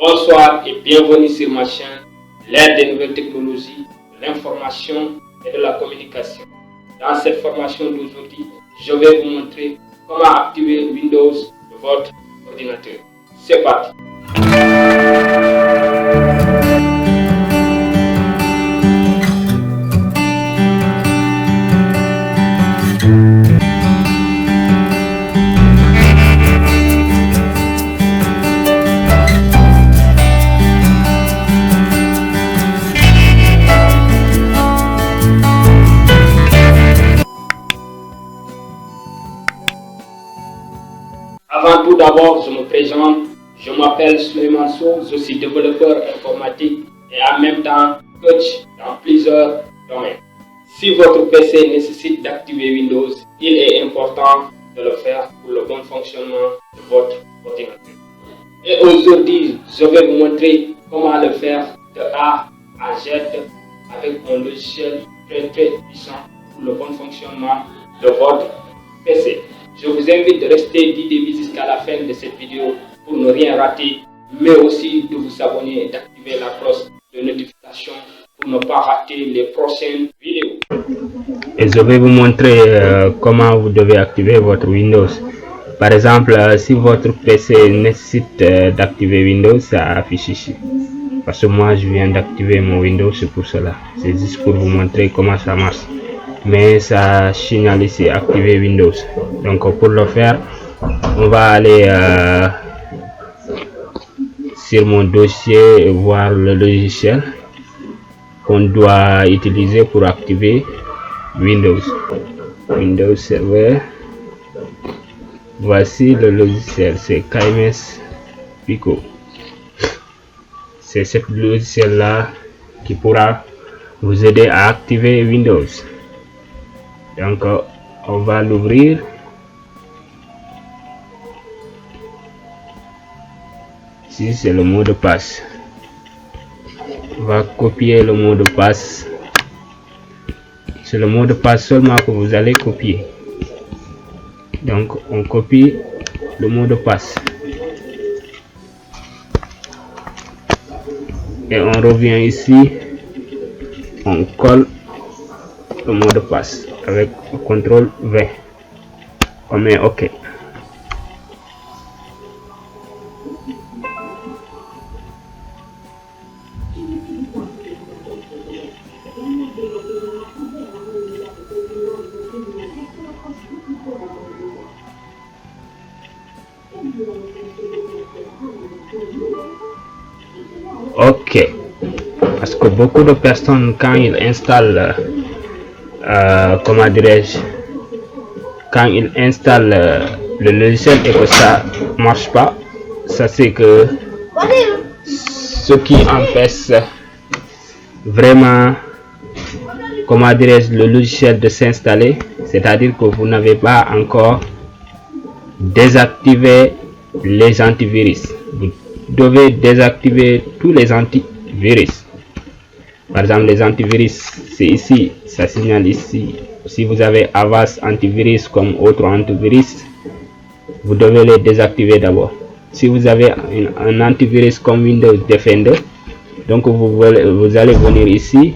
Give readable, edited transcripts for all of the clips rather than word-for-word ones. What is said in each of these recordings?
Bonsoir et bienvenue sur ma chaîne, l'ère des nouvelles technologies, de l'information et de la communication. Dans cette formation d'aujourd'hui, je vais vous montrer comment activer Windows de votre ordinateur. C'est parti! Avant tout d'abord, je me présente, je m'appelle Souleymane Sow, je suis développeur informatique et en même temps coach dans plusieurs domaines. Si votre PC nécessite d'activer Windows, il est important de le faire pour le bon fonctionnement de votre ordinateur. Et aujourd'hui, je vais vous montrer comment le faire de A à Z avec un logiciel très puissant pour le bon fonctionnement de votre PC. Je vous invite de rester du début jusqu'à la fin de cette vidéo pour ne rien rater, mais aussi de vous abonner et d'activer la cloche de notification pour ne pas rater les prochaines vidéos. Et je vais vous montrer comment vous devez activer votre Windows. Par exemple, si votre PC nécessite d'activer Windows, ça affiche ici. Parce que moi, je viens d'activer mon Windows, c'est pour cela. C'est juste pour vous montrer comment ça marche. Mais ça signale ici activer Windows. Donc pour le faire, on va aller sur mon dossier et voir le logiciel qu'on doit utiliser pour activer Windows. Windows Server. Voici le logiciel, c'est KMS Pico. C'est ce logiciel là qui pourra vous aider à activer Windows. Donc on va l'ouvrir. Ici c'est le mot de passe. On va copier le mot de passe. C'est le mot de passe seulement que vous allez copier. Donc on copie le mot de passe. Et on revient ici. On colle le mot de passe avec le CTRL V. On met OK. OK. Parce que beaucoup de personnes, quand ils installent comment dirais-je, quand ils installent le logiciel et que ça marche pas, ça c'est que ce qui empêche vraiment, comment dirais-je, le logiciel de s'installer, c'est-à-dire que vous n'avez pas encore désactivé les antivirus. Vous devez désactiver tous les antivirus. Par exemple, les antivirus, c'est ici, ça signale ici. Si vous avez Avast antivirus comme autre antivirus, vous devez les désactiver d'abord. Si vous avez un antivirus comme Windows Defender, donc vous allez venir ici,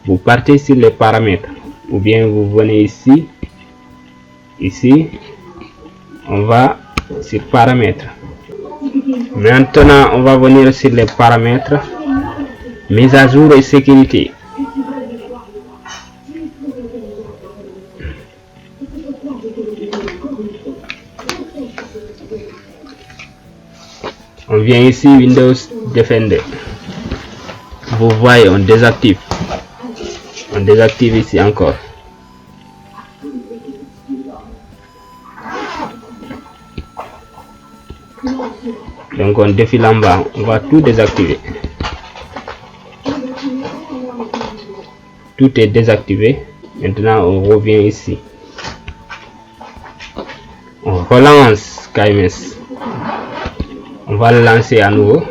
vous partez sur les paramètres, ou bien vous venez ici, on va sur paramètres. Maintenant, on va venir sur les paramètres. Mise à jour et sécurité. On vient ici, Windows Defender. Vous voyez, on désactive. On désactive ici encore. Donc on défile en bas, on va tout désactiver. Tout est désactivé. Maintenant on revient ici. On relance KMS. On va le lancer à nouveau.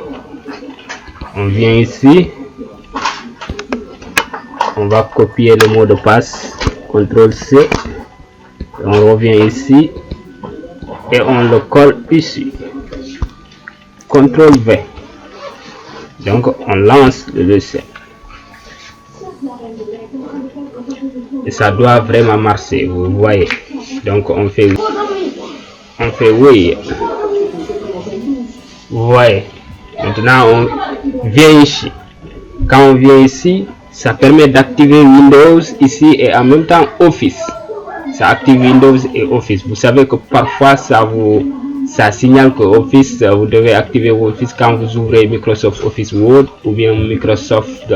On vient ici. On va copier le mot de passe. CTRL C. On revient ici. Et on le colle ici. CTRL V. Donc on lance le logiciel et ça doit vraiment marcher, vous voyez. Donc on fait oui, vous voyez. Maintenant on vient ici. Quand on vient ici, ça permet d'activer Windows ici et en même temps Office. Ça active Windows et Office. Vous savez que parfois ça signale que Office, vous devez activer Office quand vous ouvrez Microsoft Office Word ou bien Microsoft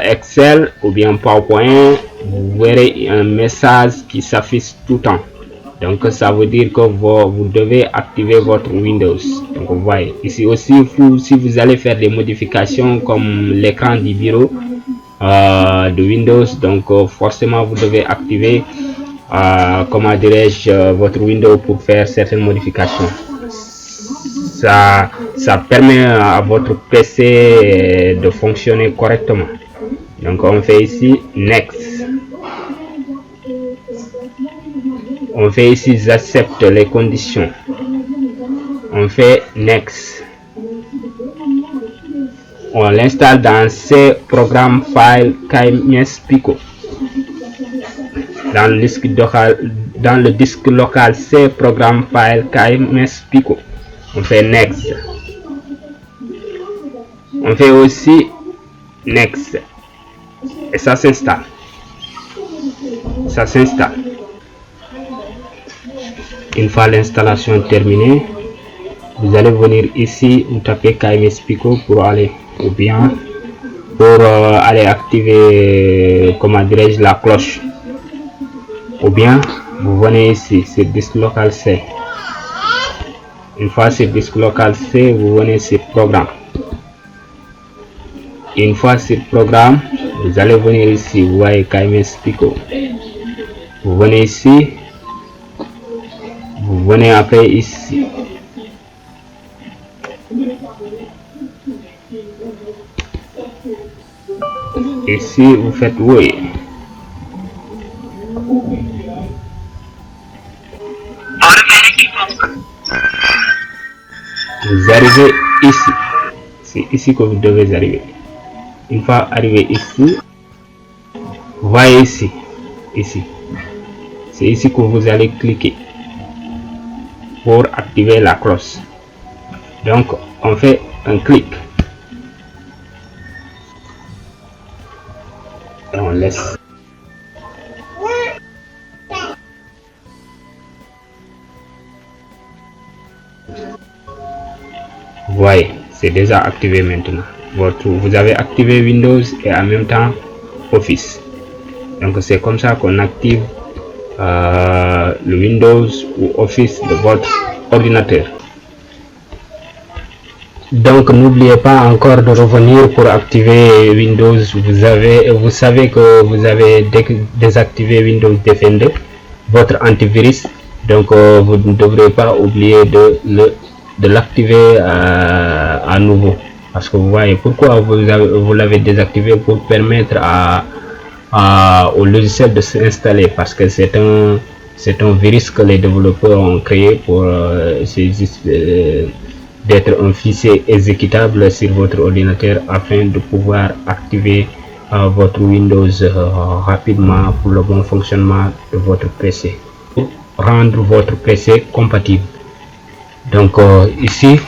Excel ou bien PowerPoint. Vous verrez un message qui s'affiche tout le temps. Donc ça veut dire que vous devez activer votre Windows. Donc vous voyez ici aussi, si vous allez faire des modifications comme l'écran du bureau de Windows, donc forcément vous devez activer comment dirais-je, votre Windows pour faire certaines modifications. Ça permet à votre PC de fonctionner correctement. Donc on fait ici Next. On fait ici j'accepte les conditions. On fait Next. On l'installe dans C programme file KMS Pico. Dans le disque local C programme file KMS Pico. On fait Next. On fait aussi Next. Et ça s'installe. Ça s'installe. Une fois l'installation terminée, vous allez venir ici, vous tapez KMS Pico pour aller ou bien pour aller activer, comment dirais-je, la cloche. Ou bien vous venez ici sur disque local C. Une fois sur disque local C, vous venez sur programme. Une fois sur programme, vous allez venir ici, vous voyez KMS Pico. Vous venez ici, vous venez après ici. Ici, vous faites oui. Vous arrivez ici. C'est ici que vous devez arriver. Une fois arrivé ici, vous voyez ici. Ici. C'est ici que vous allez cliquer pour activer la cloche. Donc, on fait un clic. Et on laisse. Vous voyez, c'est déjà activé maintenant. Vous avez activé Windows et en même temps Office. Donc c'est comme ça qu'on active le Windows ou Office de votre ordinateur. Donc n'oubliez pas encore de revenir pour activer Windows. Vous savez que vous avez désactivé Windows Defender, votre antivirus. Donc vous ne devrez pas oublier de l'activer à nouveau. Parce que vous voyez pourquoi vous l'avez désactivé, pour permettre au logiciel de s'installer, parce que c'est un virus que les développeurs ont créé pour d'être un fichier exécutable sur votre ordinateur afin de pouvoir activer votre Windows rapidement pour le bon fonctionnement de votre PC, pour rendre votre PC compatible. Donc ici,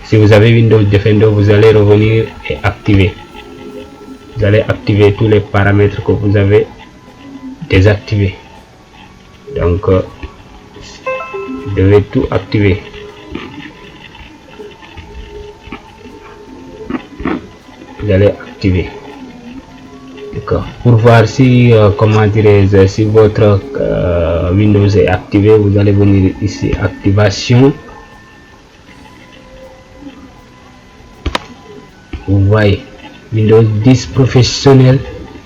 si vous avez Windows Defender, vous allez revenir et activer. Vous allez activer tous les paramètres que vous avez désactivés. Donc vous devez tout activer. Vous allez activer. D'accord. Pour voir si comment dirais-je, si votre Windows est activé, vous allez venir ici activation. Vous voyez Windows 10 professionnel,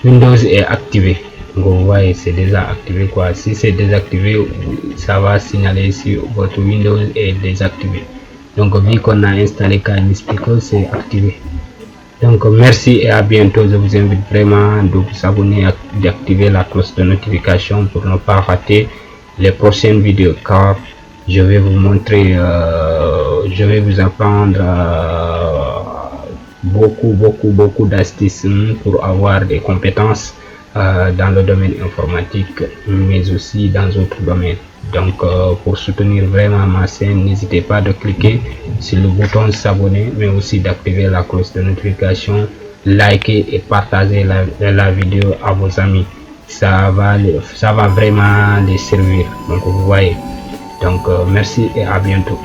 Windows est activé. Donc vous voyez, c'est déjà activé quoi. Si c'est désactivé, ça va signaler si votre Windows est désactivé. Donc vu qu'on a installé KMS Pico, c'est activé. Donc merci et à bientôt. Je vous invite vraiment de vous abonner et d'activer la cloche de notification pour ne pas rater les prochaines vidéos, car je vais vous montrer, je vais vous apprendre beaucoup d'astuces pour avoir des compétences dans le domaine informatique, mais aussi dans d'autres domaines. Donc pour soutenir vraiment ma chaîne, n'hésitez pas de cliquer sur le bouton s'abonner, mais aussi d'activer la cloche de notification, liker et partager la vidéo à vos amis. Ça va vraiment les servir. Donc vous voyez. Donc merci et à bientôt.